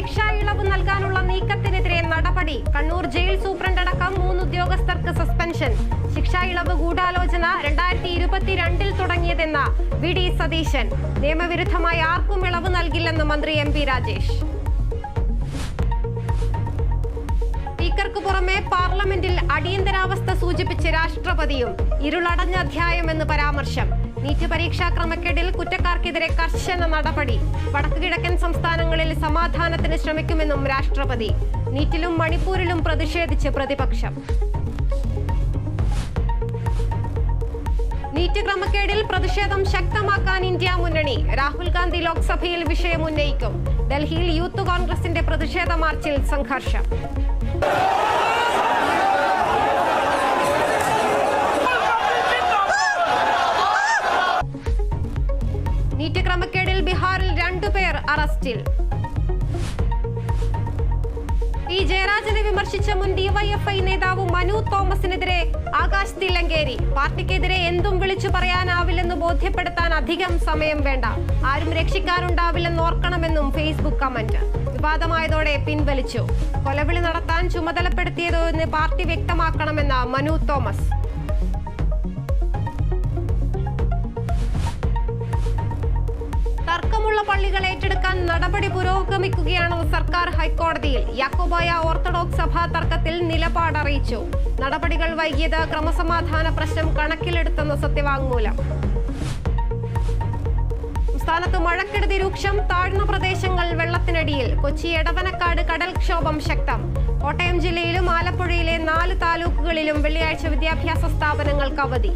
ശിക്ഷാ ഇളവ് നൽകാനുള്ള നീക്കത്തിനെതിരെ നടപടി. കണ്ണൂർ ജയിൽ സൂപ്രണ്ടടക്കം 3 ഉദ്യോഗസ്ഥർക്ക് സസ്പെൻഷൻ. ശിക്ഷാ ഇളവ് ഗൂഢാലോചന 2022 തുടങ്ങിയതെന്ന വി.ഡി. സതീശൻ. നിയമവിരുദ്ധമായി ആർക്കും ഇളവ് നൽകില്ലെന്ന് മന്ത്രി എം.പി. രാജേഷ്. സ്പീക്കർക്ക് പുറമെ പാർലമെന്റിൽ അടിയന്തരാവസ്ഥ സൂചിപ്പിച്ച് രാഷ്ട്രപതിയും. ഇരുളടഞ്ഞ അധ്യായമെന്ന് പരാമർശം. നീറ്റ് പരീക്ഷാ ക്രമക്കേടിൽ കുറ്റക്കാർക്കെതിരെ കർശന നടപടി. വടക്കു കിഴക്കൻ സംസ്ഥാനങ്ങളിൽ സമാധാനത്തിന് ശ്രമിക്കുമെന്നും രാഷ്ട്രപതി. നീറ്റിലും മണിപ്പൂരിലും പ്രതിഷേധിച്ച് പ്രതിപക്ഷം. നീറ്റ് ക്രമക്കേടിൽ പ്രതിഷേധം ശക്തമാക്കാൻ ഇന്ത്യ മുന്നണി. രാഹുൽ ഗാന്ധി ലോക്സഭയിൽ വിഷയം ഉന്നയിക്കും. ഡൽഹിയിൽ യൂത്ത് കോൺഗ്രസിന്റെ പ്രതിഷേധ മാർച്ചിൽ സംഘർഷം. നീറ്റ് ക്രമക്കേടിൽ ബീഹാറിൽ 2 പേർ അറസ്റ്റിൽ. പി ജയരാജനെ വിമർശിച്ച മുൻ ഡിവൈഎഫ്ഐ നേതാവ് മനു തോമസിനെതിരെ ആകാശ് തില്ലങ്കേരി. പാർട്ടിക്കെതിരെ എന്തും വിളിച്ചു പറയാനാവില്ലെന്ന് ബോധ്യപ്പെടുത്താൻ അധികം സമയം വേണ്ട. ആരും രക്ഷിക്കാനുണ്ടാവില്ലെന്ന് ഓർക്കണമെന്നും ഫേസ്ബുക്ക് കമന്റ്. വിവാദമായതോടെ പിൻവലിച്ചു. കൊലവിളി നടത്താൻ ചുമതലപ്പെടുത്തിയതെന്ന് പാർട്ടി വ്യക്തമാക്കണമെന്ന മനു തോമസ്. തർക്കമുള്ള പള്ളികൾ ഏറ്റെടുക്കാൻ നടപടി പുരോഗമിക്കുകയാണെന്ന് സർക്കാർ ഹൈക്കോടതിയിൽ. യാക്കോബായ ഓർത്തഡോക്സ് സഭാ തർക്കത്തിൽ നിലപാട് അറിയിച്ചു. നടപടികൾ വൈകിയത് ക്രമസമാധാന പ്രശ്നം കണക്കിലെടുത്തെന്ന് സത്യവാങ്മൂലം. സംസ്ഥാനത്ത് മഴക്കെടുതി രൂക്ഷം. താഴ്ന്ന പ്രദേശങ്ങൾ വെള്ളത്തിനടിയിൽ. കൊച്ചി എടവനക്കാട് കടൽക്ഷോഭം ശക്തം. കോട്ടയം ജില്ലയിലും ആലപ്പുഴയിലെ 4 താലൂക്കുകളിലും വെള്ളിയാഴ്ച വിദ്യാഭ്യാസ സ്ഥാപനങ്ങൾക്ക് അവധി.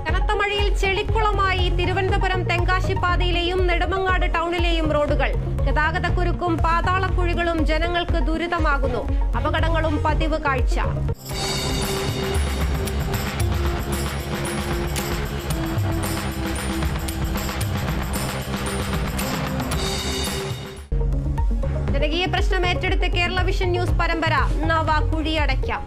കനത്ത മഴയിൽ ചെളിക്കുളമായി തിരുവനന്തപുരം തെങ്കാശി പാതയിലെയും നെടുമങ്ങാട് ടൗണിലെയും റോഡുകൾ. ഗതാഗതക്കുരുക്കും പാതാളക്കുഴികളും ജനങ്ങൾക്ക് ദുരിതമാകുന്നു. അപകടങ്ങളും പതിവ് കാഴ്ച. ജനകീയ പ്രശ്നം ഏറ്റെടുത്ത് കേരള വിഷൻ ന്യൂസ് പരമ്പര. നവ കുഴിയടയ്ക്കാം.